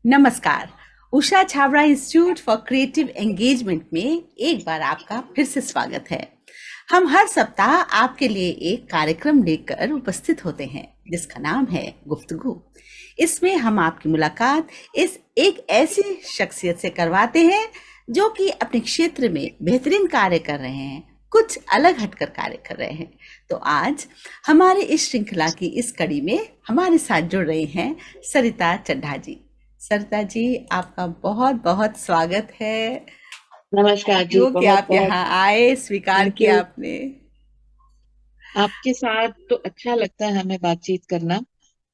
नमस्कार। Usha Chhabra institute for creative engagement में एक बार आपका फिर से स्वागत है। हम हर सप्ताह आपके लिए एक कार्यक्रम लेकर उपस्थित होते हैं जिसका नाम है गुफ्तगू। इसमें हम आपकी मुलाकात इस एक ऐसी शख्सियत से करवाते हैं जो कि अपने क्षेत्र में बेहतरीन कार्य कर रहे हैं, कुछ अलग हटकर कार्य कर रहे हैं। तो आज हमारे इस श्रृंखला की इस कड़ी में हमारे साथ जुड़ रहे हैं सरिता चड्ढा जी। सरिता जी, आपका बहुत बहुत स्वागत है। नमस्कार जी। जो कि बहुत आप बहुत यहाँ आए, स्वीकार थैंक किया यू। आपने। आपके साथ तो अच्छा लगता है हमें बातचीत करना,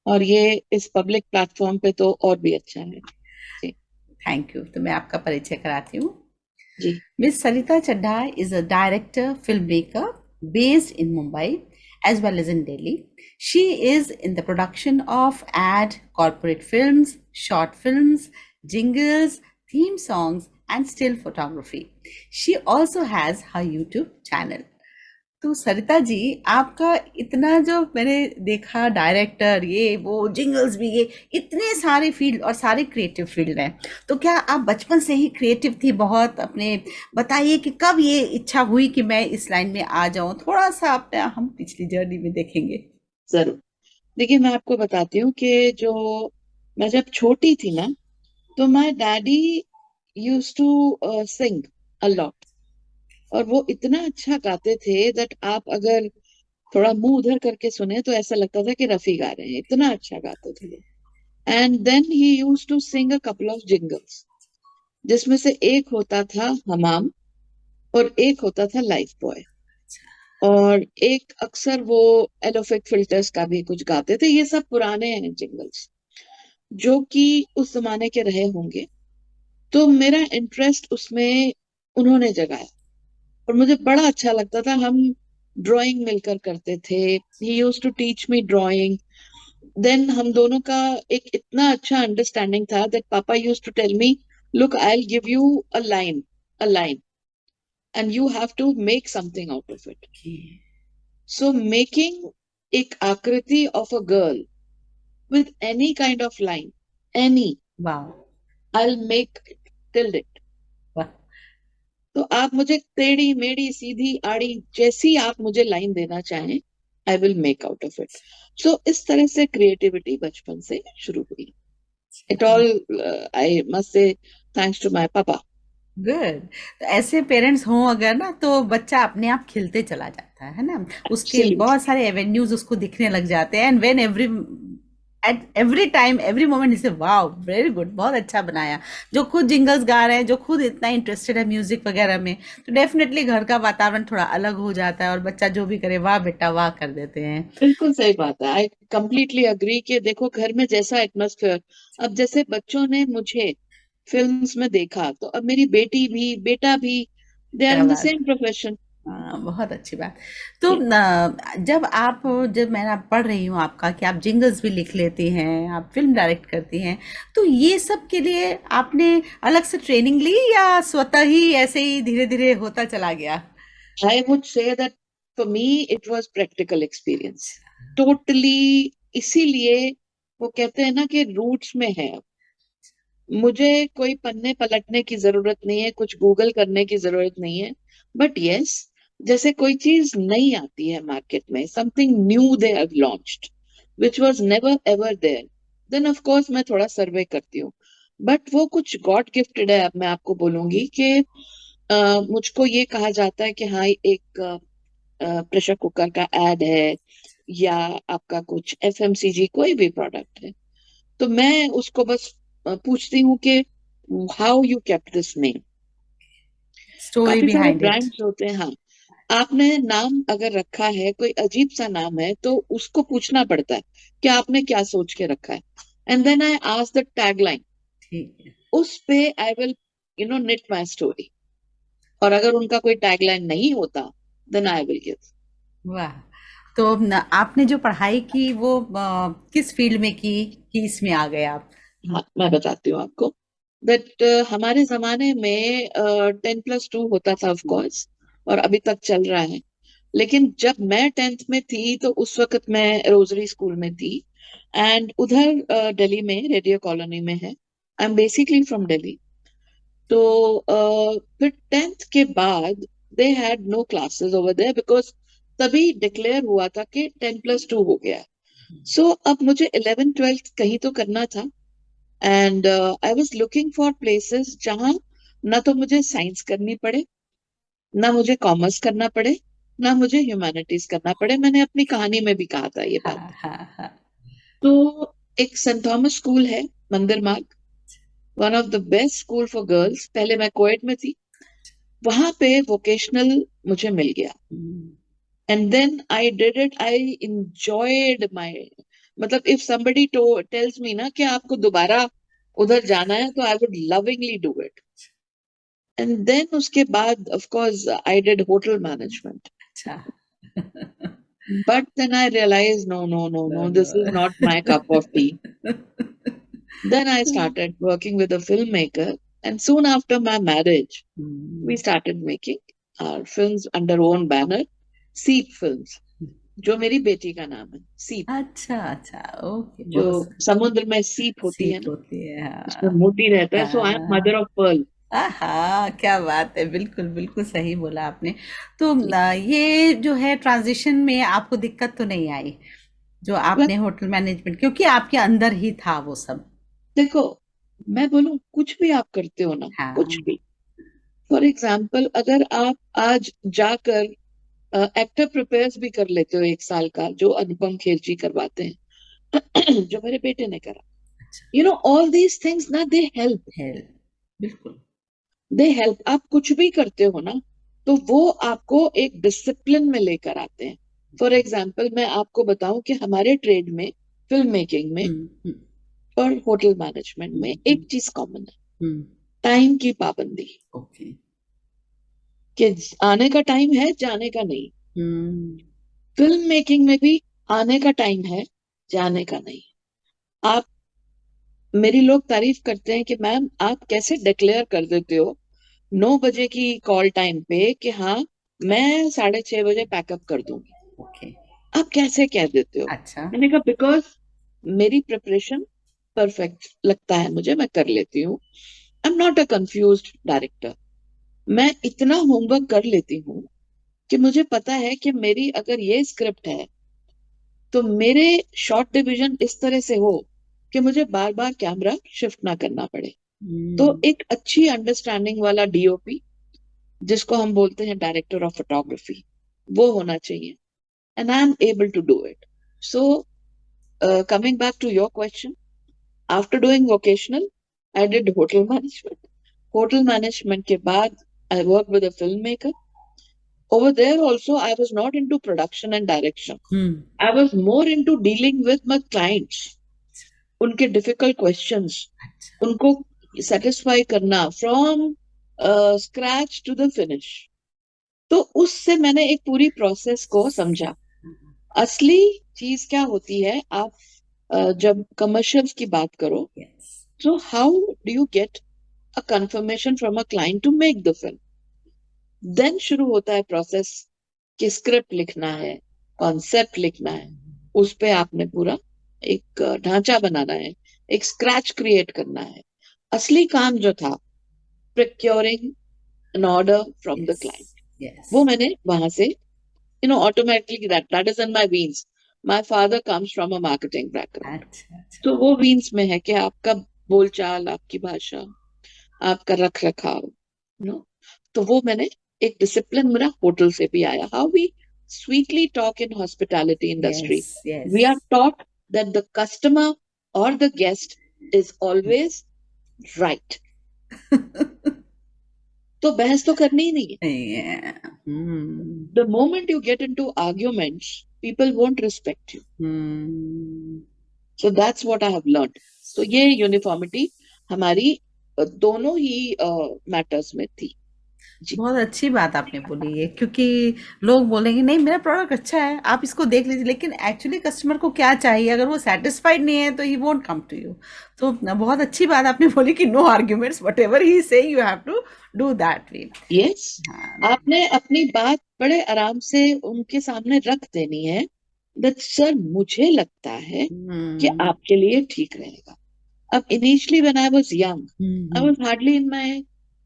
और ये इस पब्लिक प्लेटफॉर्म पे तो और भी अच्छा है जी। Thank you. तो मैं आपका परिचय कराती हूँ। जी। Miss Sarita Chadha is a director, filmmaker based in Mumbai as well as in Delhi. She is in the production of ad, corporate films, short films, jingles, theme songs, and still photography. She also has her YouTube channel. तो सरिता जी, आपका इतना जो मैंने देखा, director ये वो jingles भी, ये इतने सारे फील्ड और सारे क्रिएटिव फील्ड हैं। तो क्या आप बचपन से ही क्रिएटिव थी बहुत? अपने बताइए कि कब ये इच्छा हुई कि मैं इस लाइन में आ जाऊं? थोड़ा सा अपने हम पिछली जर्नी में देखेंगे। जरूर। देखिए, मैं आपको बताती हूँ कि जो मैं जब छोटी थी ना, तो my daddy used to sing a lot. और वो इतना अच्छा गाते थे दैट आप अगर थोड़ा मुंह उधर करके सुने तो ऐसा लगता था कि रफी गा रहे हैं, इतना अच्छा गाते थे वो। And then he used to sing a couple of jingles, जिसमें से एक होता था हमाम और एक होता था लाइफ बॉय। और एक अक्सर वो एलोफिक फिल्टर्स का भी कुछ गाते थे। ये सब पुराने हैं जिंगल्स जो कि उस जमाने के रहे होंगे। तो मेरा इंटरेस्ट उसमें उन्होंने जगाया, और मुझे बड़ा अच्छा लगता था। हम ड्राइंग मिलकर करते थे। He used to teach me drawing. Then हम दोनों का एक इतना अच्छा अंडरस्टैंडिंग था दैट पापा used to tell me, look, I will give you a line and you have to make something out of it. So making एक आकृति of a girl with any kind of line, any, वाह। I'll make it till it. वाह। तो आप मुझे टेढ़ी मेढ़ी सीधी आड़ी जैसी आप मुझे लाइन देना चाहें, I will make out of it. So इस तरह से क्रिएटिविटी बचपन से शुरू हुई। It all, I must say, thanks to my papa. Good. तो ऐसे पेरेंट्स हों अगर ना, तो बच्चा अपने आप खिलते चला जाता है ना। उसके एब्सोल्युटली। बहुत सारे एवेन्यूज उसको दिखने लग जाते हैं। And when every at every time every moment इसे वाओ वेरी गुड, बहुत अच्छा बनाया। जो खुद जिंगल्स गा रहे हैं, जो खुद इतना इंटरेस्टेड है म्यूजिक वगैरह में, तो डेफिनेटली घर का वातावरण थोड़ा अलग हो जाता है और बच्चा जो भी करे वाह बेटा वाह कर देते हैं। बिल्कुल सही बात है। आई कंप्लीटली अग्री कि देखो, घर में जैसा एटमोस्फेयर, अब जैसे बच्चों ने मुझे फिल्म्स में देखा, तो अब मेरी बेटी भी बेटा भी, दे आर क्या इन द बात। Same profession. हाँ, बहुत अच्छी बात। तो जब मैं पढ़ रही हूँ आपका कि आप जिंगल्स भी लिख लेती हैं, आप फिल्म डायरेक्ट करती हैं, तो ये सब के लिए आपने अलग से ट्रेनिंग ली या स्वतः ही ऐसे ही धीरे धीरे होता चला गया? I would say that for me it was practical experience totally. इसीलिए वो कहते हैं ना कि रूट्स में है। मुझे कोई पन्ने पलटने की जरूरत नहीं है, कुछ गूगल करने की जरूरत नहीं है। बट यस, जैसे कोई चीज नई आती है मार्केट में, something new they have launched which was never ever there, then of course मैं थोड़ा सर्वे करती हूँ। बट वो कुछ गॉड गिफ्टेड है। अब मैं आपको बोलूंगी कि मुझको ये कहा जाता है कि हाँ, एक प्रेशर कुकर का एड है, या आपका कुछ एफएमसीजी कोई भी प्रोडक्ट है, तो मैं उसको बस पूछती हूँ कि how you kept this name. Story काफी सारे बिहाइंड इट। ब्रांड्स होते हैं, हाँ। आपने नाम अगर रखा है, कोई अजीब सा नाम है, तो उसको पूछना पड़ता है कि आपने क्या सोच के रखा है। And then I ask the tagline. ठीक है। उस पे I will knit my story. और अगर उनका कोई टैगलाइन नहीं होता, देन आई विल गिव। वाह। तो आपने जो पढ़ाई की वो किस फील्ड में की कि इसमें आ गए आप? हाँ, मैं बताती हूँ आपको दैट हमारे जमाने में 10+2 होता था, ऑफ कोर्स, और अभी तक चल रहा है। लेकिन जब मैं 10th में थी, तो उस वक्त मैं रोजरी स्कूल में थी। एंड उधर दिल्ली में रेडियो कॉलोनी में है, I am basically from Delhi. तो फिर 10th के बाद they had no classes over there because तभी डिक्लेयर हुआ था कि 10+2 हो गया है। सो अब मुझे 11th 12th कहीं तो करना था, and I was looking for places जहां ना तो मुझे साइंस करनी पड़े, ना मुझे कॉमर्स करना पड़े, ना मुझे ह्यूमैनिटीज करना पड़े। मैंने अपनी कहानी में भी कहा था ये बात। हाँ हाँ हाँ। तो एक सेंट थॉमस स्कूल है, मंदिर मार्ग, one of the best school for girls, पहले मैं कोएट में थी, वहां पे वोकेशनल मुझे मिल गया। Hmm, and then I did it, I enjoyed my, मतलब इफ समबडी टेल्स मी ना कि आपको दोबारा उधर जाना है, तो I would lovingly do it. And then उसके बाद of course I did hotel management, अच्छा। but then I realized no, no, no, No, no, this is no. not my cup of tea. Then I started working with a filmmaker, and soon after my marriage we hmm, started making our films under own banner, Seep Films, जो मेरी बेटी का नाम है, सीप। अच्छा अच्छा, okay, जो बहुत समुद्र में सीप होती है सीट ना, होती है, उसमें हाँ। मोती रहता है, सो आई एम हाँ मदर ऑफ पर्ल। हाँ, क्या बात है, बिल्कुल बिल्कुल सही बोला आपने। तो जी। ये जो है ट्रांजिशन में आपको दिक्कत तो नहीं आई, जो बस आपने होटल मैनेजमेंट, क्योंकि आपके अंदर ही था वो सब। देखो, मैं बोलूं कुछ भी आप करते हो ना, कुछ हाँ। भी, फॉर एग्जाम्पल अगर आप आज जाकर एक्टर प्रिपेयर्स भी कर लेते हो 1 साल का, जो अनुपम खेर करवाते हैं, जो मेरे बेटे ने करा, अच्छा। You know all these things ना, दे हेल्प, है। बिल्कुल। They help. आप कुछ भी करते हो ना, तो वो आपको एक डिसिप्लिन में लेकर आते हैं। फॉर एग्जाम्पल मैं आपको बताऊं कि हमारे ट्रेड में, फिल्म मेकिंग में हम्म। और होटल मैनेजमेंट में हम्म। एक चीज कॉमन है, हम्म। टाइम की पाबंदी। ओके। कि आने का टाइम है, जाने का नहीं। हम्म। फिल्म मेकिंग में भी आने का टाइम है, जाने का नहीं। आप, मेरी लोग तारीफ करते हैं कि मैम आप कैसे डिक्लेयर कर देते हो 9 बजे की कॉल टाइम पे कि हाँ मैं 6:30 बजे पैकअप कर दूंगी, ओके। आप कैसे कह देते हो? अच्छा। मैंने कहा बिकॉज मेरी प्रिपरेशन परफेक्ट लगता है मुझे, मैं कर लेती हूँ। आई am not a confused director. मैं इतना होमवर्क कर लेती हूँ कि मुझे पता है कि मेरी अगर ये स्क्रिप्ट है, तो मेरे शॉर्ट डिवीजन इस तरह से हो कि मुझे बार बार कैमरा शिफ्ट ना करना पड़े। तो हम्म। एक अच्छी अंडरस्टैंडिंग वाला डीओपी, जिसको हम बोलते हैं डायरेक्टर ऑफ फोटोग्राफी, वो होना चाहिए, and I am able to do it. So coming back to your question, after doing vocational I did hotel management. Hotel management के बाद I work with a film maker. Over there also I was not into production and direction. Hmm. I was more into dealing with my clients, उनके difficult questions, अच्छा। उनको satisfy करना from scratch to the finish. तो उससे मैंने एक पूरी process को समझा। असली चीज क्या होती है, आप जब कमर्शियल्स की बात करो, यस। तो how do you get a confirmation from a client to make the film? Then शुरू होता है प्रोसेस कि स्क्रिप्ट लिखना है, कॉन्सेप्ट लिखना है, उस पे आपने पूरा एक ढांचा बनाना है, एक स्क्रैच क्रिएट करना है। असली काम जो था, procuring an order from the yes. Client, yes. वो मैंने वहां से, automatically that is in my veins. My father comes from a marketing background, अच्छा अच्छा। तो वो वीन्स में है कि आपका बोलचाल, आपकी भाषा, आपका रख रखाव, नो। तो वो मैंने, एक डिसिप्लिन मेरा होटल से भी आया। How we sweetly talk in hospitality yes. Industry, yes. We are taught that the customer और the guest is always right. तो बहस तो करनी ही नहीं है। Yeah. Hmm. The moment you get into arguments, people won't respect you. Hmm. So that's what I have learned. तो ये यूनिफॉर्मिटी हमारी दोनों ही मैटर्स में थी। जी। बहुत अच्छी बात आपने बोली है, क्योंकि लोग बोलेंगे नहीं मेरा प्रोडक्ट अच्छा है, आप इसको देख लीजिए, लेकिन एक्चुअली कस्टमर को क्या चाहिए, अगर वो सेटिस्फाइड नहीं है तो he won't come to you. तो बहुत अच्छी बात आपने बोली कि no arguments, whatever he say you have to do that way. Yes, हाँ। आपने अपनी बात बड़े आराम से उनके सामने रख देनी है, दैट सर मुझे लगता है कि हम्म। आपके लिए ठीक रहेगा। अब initially when I was young, I hmm, was hardly in my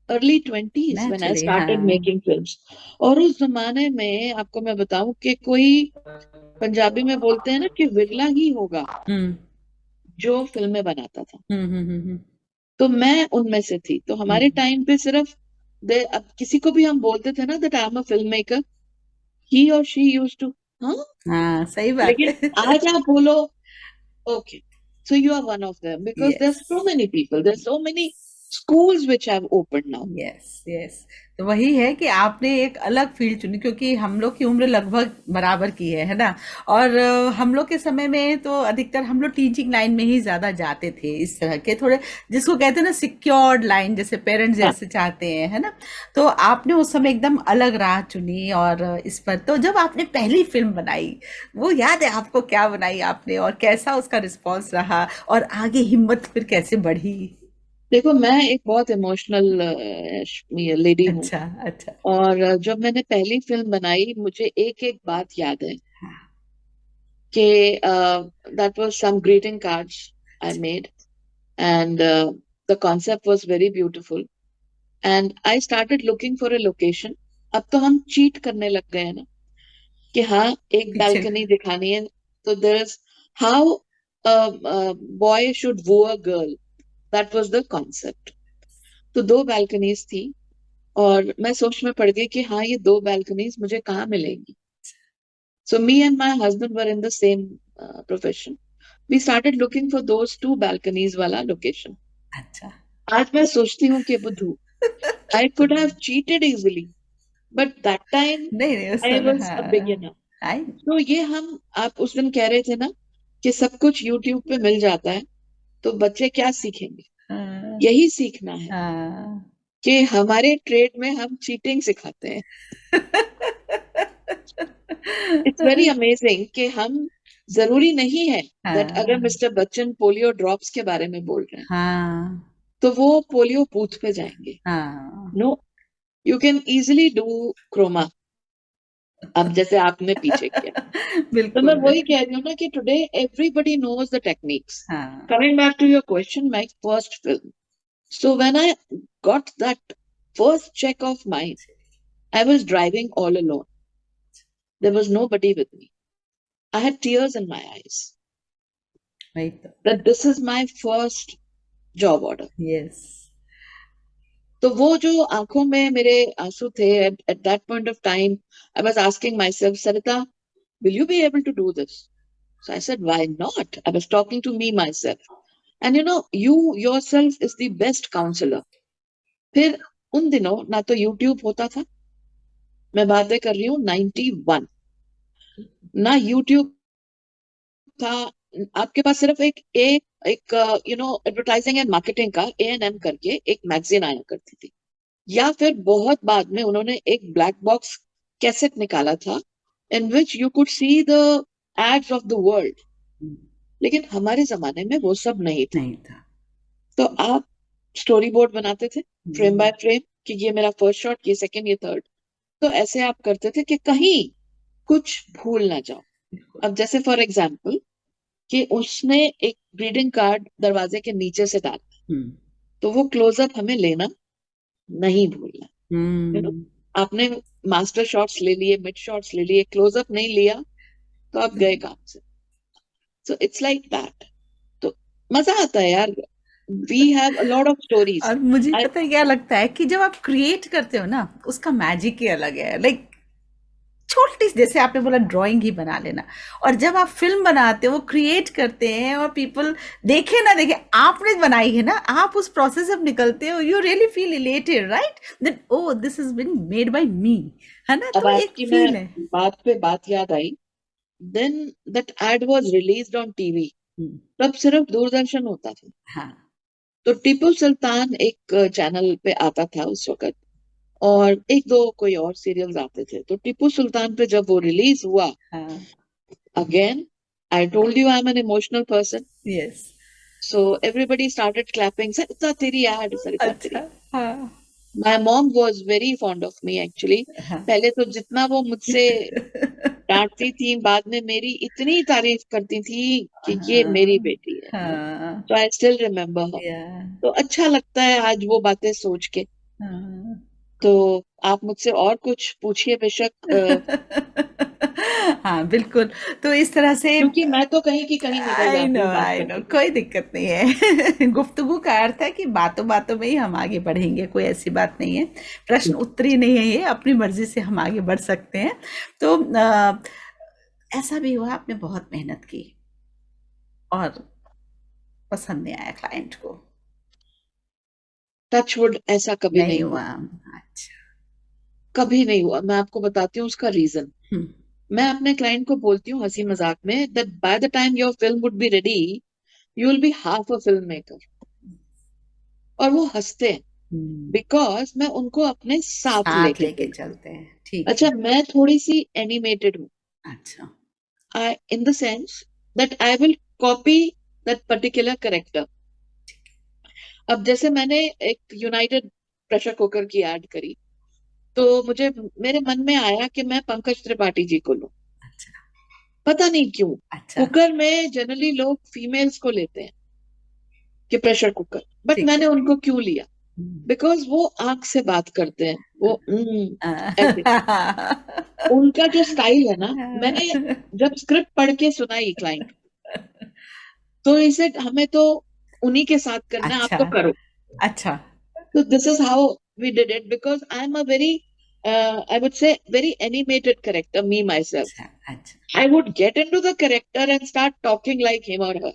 early 20s when I naturally started हाँ. making films. और उस जमाने में आपको मैं बताऊं कि कोई पंजाबी में बोलते हैं ना कि विरला ही होगा हम्म, जो फिल्में बनाता था. हम्म, हम्म, तो मैं उनमें से थी. तो हमारे हम्म. टाइम पे सिर्फ अब किसी को भी हम बोलते थे ना that I am a film maker, he और शी यूज्ड टू, हाँ. हाँ, सही बात लेकिन है. आज आप बोलो, okay, so you are one of them because there's so yes. many people, there's so many schools which have opened now. Yes, yes. तो वही है कि आपने एक अलग फील्ड चुनी, क्योंकि हम लोग की उम्र लगभग बराबर की है ना. और हम लोग के समय में तो अधिकतर हम लोग टीचिंग लाइन में ही ज्यादा जाते थे, इस तरह के थोड़े जिसको कहते हैं ना सिक्योर्ड लाइन, जैसे पेरेंट्स हाँ. जैसे चाहते हैं, है ना. तो आपने उस समय एकदम अलग राह चुनी. और इस पर तो जब आपने पहली फिल्म बनाई, वो याद है आपको क्या बनाई आपने और कैसा उसका रिस्पॉन्स रहा, और आगे हिम्मत फिर कैसे बढ़ी? देखो, मैं एक बहुत इमोशनल लेडी हूँ. अच्छा, अच्छा. और जब मैंने पहली फिल्म बनाई, मुझे एक एक बात याद है हाँ, कि that was some greeting cards I made, and the concept was very beautiful, and I started looking for a location. अब तो हम चीट करने लग गए हैं ना कि हाँ, एक पीछे. बैल्कनी दिखानी है. तो there is how boy should woo a girl, that was the concept. तो दो बैल्कनीज थी, और मैं सोच में पड़ गई कि हाँ, ये दो बैल्कनीज मुझे कहाँ मिलेंगी. So me and my husband were in the same profession. We started looking for those two balconies वाला लोकेशन. अच्छा. आज मैं सोचती हूँ कि बुद्धू, I could have cheated easily, but that time नहीं, नहीं, उस आई समय वाज अ हाँ. बिगिनर. आई. तो ये हम, आप उस दिन कह रहे थे ना कि सब कुछ यूट्यूब पे मिल जाता है, तो बच्चे क्या सीखेंगे? हाँ, यही सीखना है हाँ. कि हमारे ट्रेड में हम चीटिंग सिखाते हैं. इट्स वेरी अमेजिंग कि हम, जरूरी नहीं है दैट अगर हाँ, मिस्टर बच्चन पोलियो ड्रॉप्स के बारे में बोल रहे हैं हाँ, तो वो पोलियो बूथ पे जाएंगे. हाँ. No, you can easily do chroma, अब जैसे आपने पीछे किया. तो मैं बिल्कुल, वही बिल्कुल. कह रही हूँ ना कि today everybody knows the techniques. हाँ. Coming back to your question, my first film, so when I got that first check of mine, I was driving all alone. There was nobody with me. I had tears in my eyes वही तो. that this is my first job order. Yes. तो वो जो आंखों में मेरे आंसू थे, at that point of time, I was asking myself, Sarita, will you be able to do this? So I said, why not? I was talking to me myself. And you know, you yourself is the best counselor. फिर उन दिनों ना तो YouTube होता था, मैं बातें कर रही हूँ 91, ना YouTube था. आपके पास सिर्फ एक एडवर्टाइजिंग एंड मार्केटिंग का A&M करके एक मैगजीन आया करती थी, या फिर बहुत बाद में उन्होंने एक ब्लैक बॉक्स कैसेट निकाला था in which you could see the ads of the world. लेकिन हमारे जमाने में वो सब नहीं था. नहीं था. तो आप स्टोरी बोर्ड बनाते थे फ्रेम बाय हम्म, फ्रेम कि ये मेरा फर्स्ट शॉट, ये सेकंड, ये थर्ड. तो ऐसे आप करते थे कि कहीं कुछ भूल ना जाओ. बिल्कुल. अब जैसे फॉर एग्जाम्पल कि उसने एक ग्रीटिंग कार्ड दरवाजे के नीचे से डाला, हम्म, तो वो क्लोजअप हमें लेना नहीं भूलना. यू नो, हम्म. आपने मास्टर शॉट्स ले लिए, मिड शॉट्स ले लिए, क्लोजअप नहीं लिया तो आप गए काम से. So it's like that. तो मजा आता है यार. We have a lot of stories. और मुझे आई पता है क्या लगता है कि जब आप क्रिएट करते हो ना, उसका मैजिक ही अलग है. लाइक छोटी सी, जैसे आपने बोला ड्राइंग ही बना लेना, और जब आप फिल्म बनाते हो, वो क्रिएट करते हैं, और पीपल देखे ना देखे, आपने बनाई है ना, आप उस प्रोसेस से अब निकलते हो, you really feel elated, right, that oh this is been made by me, है ना. अब तो एक आपकी मैं फील है. बात पे बात याद आई. Then that ad was released on TV. Hmm, तब सिर्फ दूरदर्शन होता था. हाँ, तो टीपू सुल्तान एक चैनल पे आता था उस वक्त, और एक दो कोई और सीरियल्स आते थे. तो टीपू सुल्तान पे जब वो रिलीज हुआ, हाँ. Again, I told you I am an emotional person. Yes. So everybody started clapping, Sarita तेरी एड, सरिता अच्छा. तेरी. हाँ. My mom was very fond of me actually. हाँ। पहले तो जितना वो मुझसे डांटती थी, बाद में मेरी इतनी तारीफ करती थी कि ये मेरी हाँ। बेटी है। हाँ। तो आई स्टिल रिमेम्बर हर। या। तो अच्छा लगता है आज वो बातें सोच के। हाँ। तो आप मुझसे और कुछ पूछिए बेशक, हाँ, बिल्कुल। तो इस तरह से क्योंकि मैं तो कहीं की कहीं निकल जाती हूँ बात आई नो, करते कोई करते। दिक्कत नहीं है। गुफ्तगू का अर्थ है कि बातों बातों में ही हम आगे बढ़ेंगे, कोई ऐसी बात नहीं है। प्रश्न उत्तरी नहीं है ये, अपनी मर्जी से हम आगे बढ़ सकते हैं। तो ऐसा भी हुआ आपने बहुत मेहनत की और पसंद नहीं आया क्लाइंट को? टचवुड ऐसा कभी नहीं नहीं हुआ? हुआ। अच्छा। कभी नहीं हुआ। मैं आपको बताती हूँ उसका रीजन। हम्म। मैं अपने क्लाइंट को बोलती हूँ हंसी मजाक में that by the time your film would be ready, you will be half a film maker. और वो हंसते हैं, हम्म। बिकॉज मैं उनको अपने साथ साथ लेके लेके चलती चलते हैं, हूँ। ठीक अच्छा, है। मैं थोड़ी सी एनिमेटेड हूँ। अच्छा। I in the sense that I will copy that particular character. अब जैसे मैंने एक यूनाइटेड प्रेशर कुकर की ऐड करी, तो मुझे मेरे मन में आया कि मैं पंकज त्रिपाठी जी को लूं। अच्छा। पता नहीं क्यों। अच्छा। कुकर में जनरली लोग फीमेल्स को लेते हैं कि प्रेशर कुकर, बट ठीक मैंने है। उनको क्यों लिया? हम्म। बिकॉज वो आंख से बात करते हैं, वो ऐसे। आ, उनका जो स्टाइल है ना, मैंने जब स्क्रिप्ट पढ़ के सुनाई क्लाइंट, तो इसे हमें तो उन्हीं के साथ करना है, आप अच्छा। तो करो। अच्छा। So this is how we did it because I'm a very, I would say, very animated character, me myself. अच्छा। अच्छा। I would get into the character and start talking like him or her.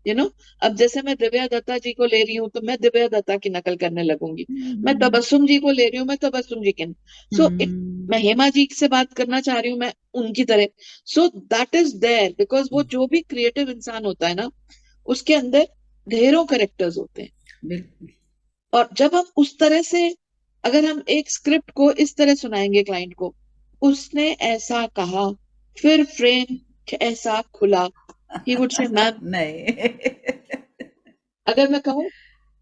You know, अब जैसे मैं दिव्या दत्ता जी को ले रही हूँ तो मैं दिव्या दत्ता की नकल करने लगूंगी। मैं हम्म। तबस्सुम जी को ले रही हूँ, मैं तबस्सुम जी की। सो इट, हम्म। मैं हेमा जी से बात करना चाह रही हूँ, मैं उनकी तरह। So that is there because वो जो भी क्रिएटिव इंसान होता है ना, उसके अंदर ढेरों करेक्टर्स होते हैं। बिल्कुल। और जब हम उस तरह से, अगर हम एक स्क्रिप्ट को इस तरह सुनाएंगे क्लाइंट को, उसने ऐसा कहा, फिर फ्रेम ऐसा खुला, ही वुड से मैम, नहीं। अगर मैं कहूँ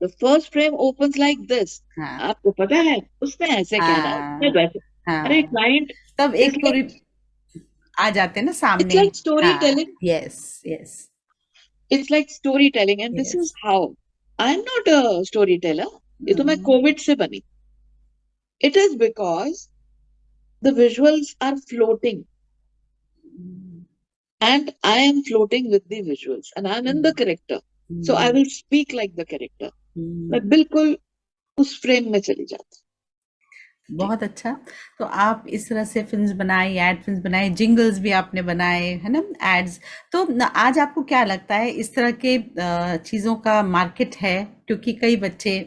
the first frame opens like this, हाँ। आपको पता है उसने ऐसे कहना है, उसने हाँ। वैसे। अरे हाँ। क्लाइंट तब इज एक लाइक, स्टोरी आ जाते हैं ना इट्स सामने। लाइक स्टोरी हाँ। Telling. Yes. Yes. It's like story telling and this yes. Is how I am not a story teller. ये तो मैं कोविड से बनी। It is because the visuals are floating and I am floating with the visuals and I'm in the character. So I will speak like the character. मैं बिल्कुल उस frame में चली जाती हूँ। बहुत अच्छा। तो आप इस तरह से फ़िल्म्स बनाई, एड फ़िल्म्स बनाई, जिंगल्स भी आपने बनाए, है ना? एड्स। तो न आज आपको क्या लगता है इस तरह के चीज़ों का मार्केट है? क्योंकि कई बच्चे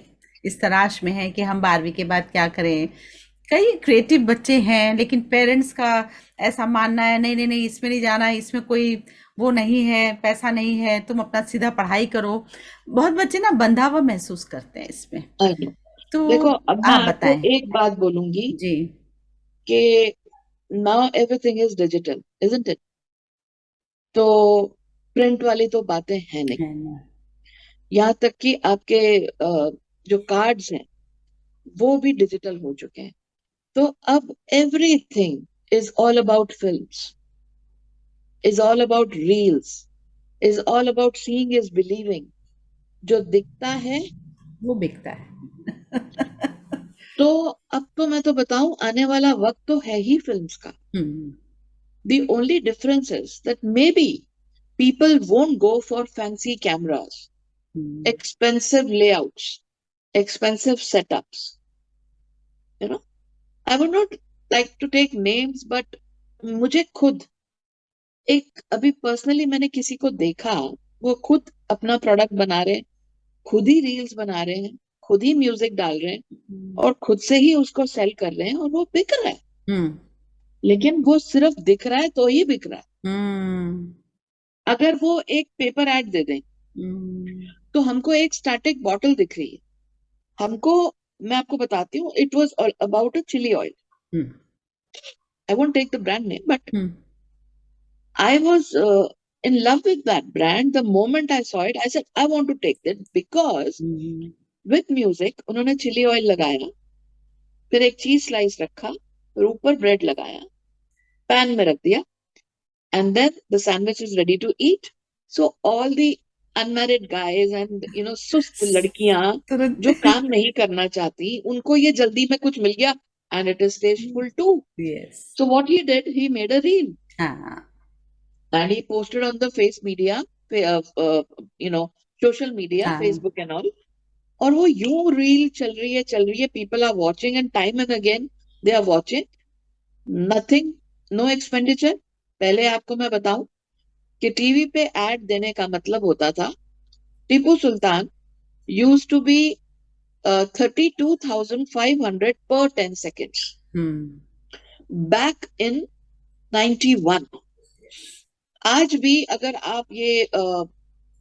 इस तलाश में हैं कि हम 12वीं के बाद क्या करें? कई क्रिएटिव बच्चे हैं, लेकिन पेरेंट्स का ऐसा मानना है, नहीं, नहीं, नहीं, इसमें नहीं जाना है, इसमें कोई वो नहीं है, पैसा नहीं है, तुम अपना सीधा पढ़ाई करो। बहुत बच्चे ना बंधा हुआ महसूस करते हैं इसमें। I know. तो देखो, अब मैं आप आपको बताएँ। एक बात बोलूंगी जी। कि now everything is digital, isn't it? तो प्रिंट वाली तो बातें हैं नहीं। है ना। यहाँ तक कि आपके जो कार्ड्स हैं वो भी डिजिटल हो चुके हैं। तो अब everything is all about films, is all about reels, is all about seeing is believing. जो दिखता है, वो बिकता है। तो अब तो मैं तो बताऊं, आने वाला वक्त तो है ही फिल्म्स का। हम्म। The only difference is that maybe people won't go for fancy cameras, hmm. expensive layouts, expensive setups. You know, I would not like to take names, but मुझे खुद एक अभी पर्सनली मैंने किसी को देखा, वो खुद अपना प्रोडक्ट बना रहे हैं, खुद ही रील्स बना रहे हैं, खुद ही म्यूजिक डाल रहे हैं और खुद से ही उसको सेल कर रहे हैं और वो बिक रहा है। हम्म। लेकिन वो सिर्फ दिख रहा है तो ही बिक रहा है। हम्म। अगर वो एक पेपर ऐड दे दें, हम्म। तो हमको एक स्टैटिक बॉटल दिख रही है। हमको, मैं आपको बताती हूँ, it was about a chili oil. Hmm. I won't take the brand name, but hmm. I was in love with that brand. The moment I saw it, I said, I want to take that because with music उन्होंने chilli oil लगाया, फिर एक cheese slice रखा, फिर ऊपर bread लगाया, pan में रख दिया, and then the sandwich is ready to eat. So all the unmarried guys and सुस्त लड़कियां तुरंत। जो काम नहीं करना चाहती, उनको ये जल्दी में कुछ मिल गया, and it is tasteful too. Yes. So what he did, he made a reel हाँ and he posted on the face media, you know, social media, हाँ। Facebook and all. और वो यूं रील चल रही है, people are watching and time and again they are watching. Nothing, no expenditure. पहले आपको मैं बताऊं कि टीवी पे एड देने का मतलब होता था, Tipu Sultan use to be 32,500 पर 10 seconds बैक इन 91। आज भी अगर आप ये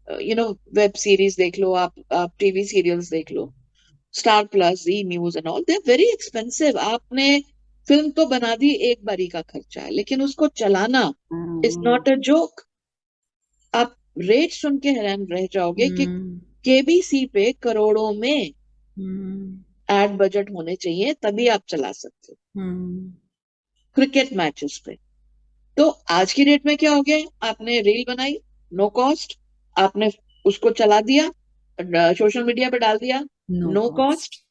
वेब सीरीज देख लो, आप टीवी सीरियल्स देख लो, Star Plus, Zee News and all, they are very expensive. आपने फिल्म तो बना दी, एक बारी का खर्चा है, लेकिन उसको चलाना इज नॉट अ जोक। आप रेट सुन के हैरान रह जाओगे कि केबीसी पे करोड़ों में एड बजट होने चाहिए, तभी आप चला सकते हो क्रिकेट मैचेस पे। तो आज की डेट में क्या हो गया है, आपने रील बनाई, नो कॉस्ट, आपने उसको चला दिया, सोशल मीडिया पे डाल दिया, no cost,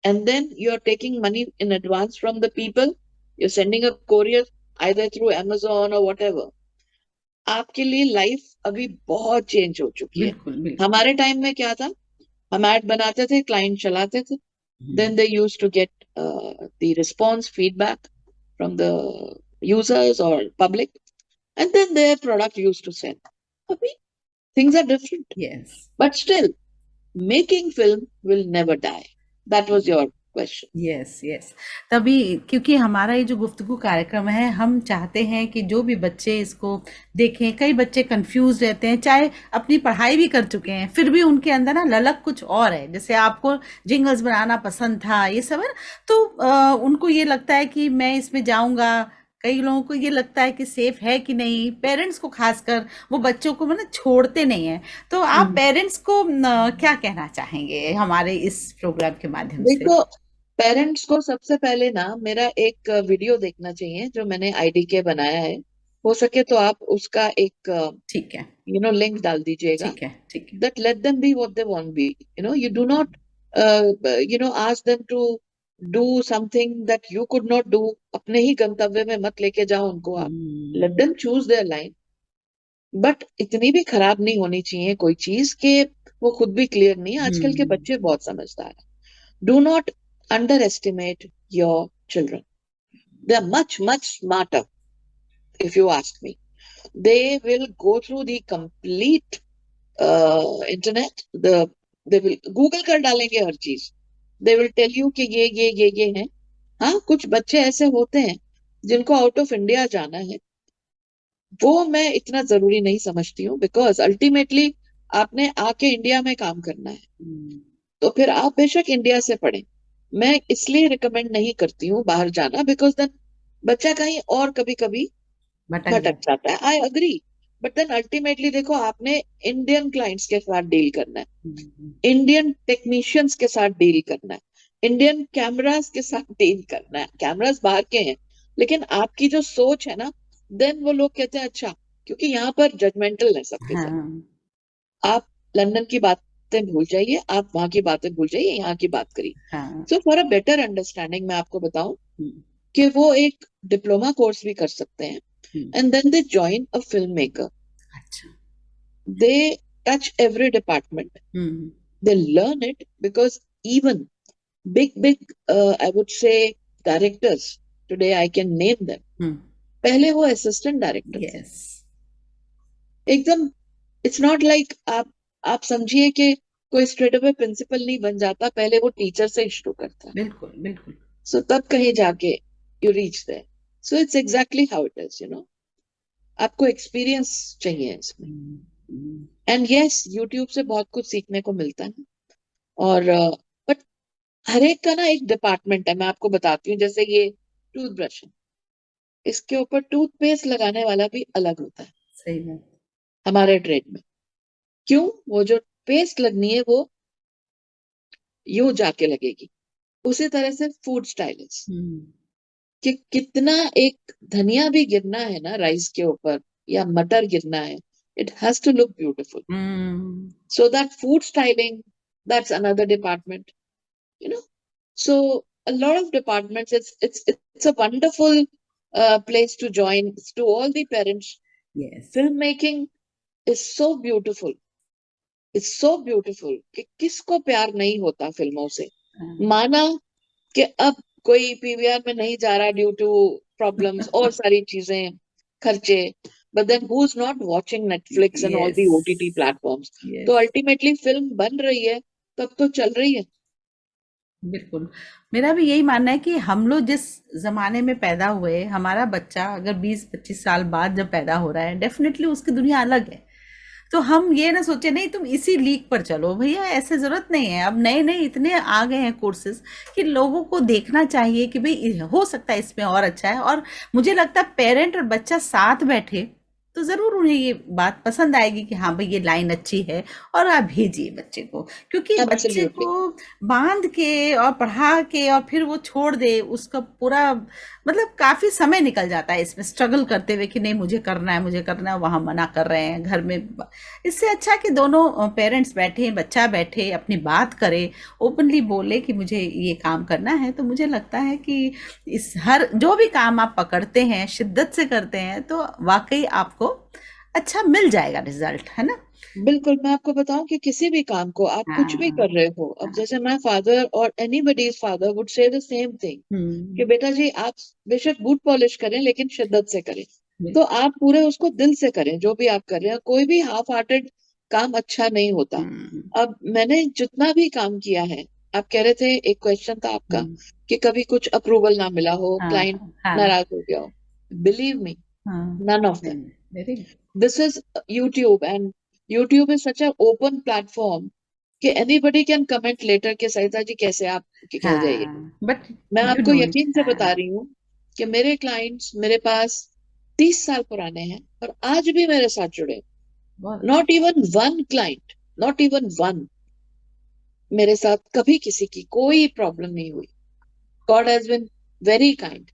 and then you are taking money in advance from the people, you're sending a courier either through Amazon or whatever. आपके लिए लाइफ अभी बहुत चेंज हो चुकी है। बिल्कुल बिल्कुल। हमारे टाइम में क्या था, हम एड बनाते थे, क्लाइंट चलाते थे, then they used to get the response feedback from the users or public, and then their product used to sell. Abhi, things are different, yes. but still making film will never die. That was your question. Yes yes. तभी क्योंकि हमारा ये जो गुफ्तगू कार्यक्रम है, हम चाहते हैं कि जो भी बच्चे इसको देखें, कई बच्चे कंफ्यूज रहते हैं, चाहे अपनी पढ़ाई भी कर चुके हैं, फिर भी उनके अंदर ना ललक कुछ और है। जैसे आपको जिंगल्स बनाना पसंद था, ये सब है ना, तो उनको ये लगता है कि मैं इसमें जाऊंगा। कई लोगों को ये लगता है कि सेफ है कि नहीं, पेरेंट्स को खासकर, वो बच्चों को मतलब छोड़ते नहीं है। तो आप पेरेंट्स को क्या कहना चाहेंगे हमारे इस प्रोग्राम के माध्यम से? देखो, पेरेंट्स को सबसे पहले ना मेरा एक वीडियो देखना चाहिए जो मैंने आईडीके बनाया है। हो सके तो आप उसका एक ठीक है लिंक डाल दीजिएगा, ठीक है ठीक है। that let them be what they want to be. You do not ask them to do something that you could not do. अपने ही गंतव्य में मत लेके जाओ उनको आप, let them choose their line, but इतनी भी खराब नहीं होनी चाहिए कोई चीज कि वो खुद भी क्लियर नहीं है। आजकल के बच्चे बहुत समझदार हैं। Do not underestimate your children. They are much, much smarter, if you ask me. They will go through the complete internet. They will Google कर डालेंगे हर चीज। They will tell you कि ये है। हाँ, कुछ बच्चे ऐसे होते हैं जिनको आउट ऑफ इंडिया जाना है, वो मैं इतना जरूरी नहीं समझती हूँ, बिकॉज अल्टीमेटली आपने आके इंडिया में काम करना है, तो फिर आप बेशक इंडिया से पढ़ें। मैं इसलिए रिकमेंड नहीं करती हूँ बाहर जाना, बिकॉज देन बच्चा कहीं और कभी कभी भटक जाता है। I agree, but then ultimately देखो, आपने इंडियन क्लाइंट्स के साथ डील करना है, इंडियन टेक्नीशियंस के साथ डील करना है, इंडियन कैमरास के साथ डील करना है। कैमरास बाहर के हैं, लेकिन आपकी जो सोच है ना, देन वो लोग कहते हैं अच्छा, क्योंकि यहाँ पर जजमेंटल है सबके साथ। आप लंदन की बातें भूल जाइए, आप वहां की बातें भूल जाइए, यहाँ की बात करिए। So for a better understanding मैं आपको बताऊं कि वो एक डिप्लोमा कोर्स भी कर सकते हैं, and then they join a film maker. They touch every department, they learn it, because even big I would say directors today, I can name them, पहले वो असिस्टेंट डायरेक्टर थे। एकदम, इट्स नॉट लाइक आप समझिए कि कोई straight away principal नहीं बन जाता, पहले वो टीचर से शुरू करता है। बिल्कुल बिल्कुल। सो तब कहीं जाके you reach there. So it's exactly how it is, आपको एक्सपीरियंस चाहिए इसमें। एंड यस, यूट्यूब से बहुत कुछ सीखने को मिलता है, और बट हर एक का ना एक डिपार्टमेंट है। मैं आपको बताती हूँ, जैसे ये टूथब्रश है, इसके ऊपर टूथपेस्ट लगाने वाला भी अलग होता है। सही बात। हमारे ट्रेड में क्यों, वो जो पेस्ट लगनी है वो यूं जाके लगेगी। उसी तरह से फूड स्टाइलिस्ट, हम्म, कि कितना एक धनिया भी गिरना है ना राइस के ऊपर या मटर गिरना है, it has to look beautiful. Hmm, So that food styling, that's another department, you know. So a lot of departments, it's a wonderful place to join. To all the parents, yes. filmmaking is so beautiful. It's so beautiful कि किसको प्यार नहीं होता फिल्मों से. माना कि अब कोई पीवीआर में नहीं जा रहा ड्यू टू प्रॉब्लम्स और सारी चीजें, खर्चे, but then who's not watching Netflix and all Yes, the OTT platforms? तो yes. अल्टीमेटली फिल्म बन रही है, तब तो चल रही है. बिल्कुल। मेरा भी यही मानना है कि हम लोग जिस ज़माने में पैदा हुए, हमारा बच्चा अगर 20-25 साल बाद जब पैदा हो रहा है, डेफ़िनेटली उसकी दुनिया अलग है। तो हम ये ना सोचे नहीं तुम इसी लीक पर चलो, भैया ऐसे ज़रूरत नहीं है। अब नए-नए इतने आ गए हैं कोर्सेज़ कि लोगों को देखना चाहिए कि भई हो सकता है इसमें और अच्छा है, और मुझे लगता है पेरेंट और बच्चा साथ बैठे तो ज़रूर उन्हें ये बात पसंद आएगी कि हाँ भाई ये लाइन अच्छी है, और आप भेजिए बच्चे को, क्योंकि बच्चे एब्सोल्युटली. को बांध के और पढ़ा के और फिर वो छोड़ दे, उसका पूरा मतलब काफी समय निकल जाता है इसमें स्ट्रगल करते हुए कि नहीं मुझे करना है, मुझे करना है, वहां मना कर रहे हैं घर में। इससे अच्छा कि दोनों पेरेंट्स बैठे, बच्चा बैठे, अपनी बात करे, ओपनली बोले कि मुझे ये काम करना है। तो मुझे लगता है कि इस हर जो भी काम आप पकड़ते हैं शिद्दत से करते हैं तो वाकई आपको अच्छा मिल जाएगा रिजल्ट, है ना? बिल्कुल. मैं आपको बताऊं कि किसी भी काम को आप कुछ भी कर हाँ, रहे हो, अब हाँ। जैसे माय फादर और anybody's father would say the same thing कि हम्म, बेटा जी आप बेशक बूट पॉलिश करें लेकिन शिद्दत से करें. तो बिल्कुल। आप पूरे उसको दिल से करें जो भी आप कर रहे हैं. कोई भी हाफ हार्टेड काम अच्छा नहीं होता. हम्म, अब मैंने जितना भी काम किया है, आप कह रहे थे एक क्वेश्चन था आपका हम्म, कि कभी कुछ अप्रूवल ना मिला हो, हाँ, क्लाइंट हाँ, नाराज हो गया हो. बिलीव मी, हाँ, none of them. नहीं, very This is YouTube, and YouTube is such an open platform कि anybody can comment later कि सरिता जी कैसे आप कह जाइए. हाँ, बट मैं यू आपको डू इट। यकीन से बता हाँ, रही हूँ कि मेरे क्लाइंट्स मेरे पास 30 साल पुराने हैं और आज भी मेरे साथ जुड़े. बहुत अच्छा। Not even one client, not even one, मेरे साथ कभी किसी की कोई प्रॉब्लम नहीं हुई. God has been very kind.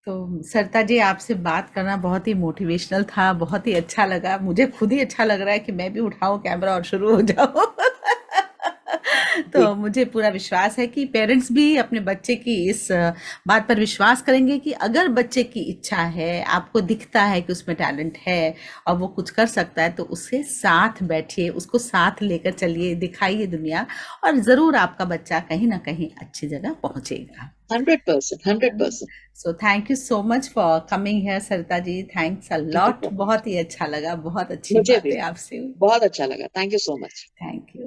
तो सरिता जी आपसे बात करना बहुत ही मोटिवेशनल था, बहुत ही अच्छा लगा, मुझे खुद ही अच्छा लग रहा है कि मैं भी उठाऊं कैमरा और शुरू हो जाऊं। जी. तो मुझे पूरा विश्वास है कि पेरेंट्स भी अपने बच्चे की इस बात पर विश्वास करेंगे कि अगर बच्चे की इच्छा है, आपको दिखता है कि उसमें टैलेंट है और वो कुछ कर सकता है, तो उसके साथ बैठिए, उसको साथ लेकर चलिए, दिखाइए दुनिया, और ज़रूर आपका बच्चा कहीं ना कहीं अच्छी जगह पहुंचेगा। 100%, 100%. So thank you so much for coming here Sarita ji, thanks a thank you lot, so much. बहुत ही अच्छा लगा, बहुत अच्छी मुझे भी बातें आपसे हुई। बहुत अच्छा लगा. Thank you so much. Thank you.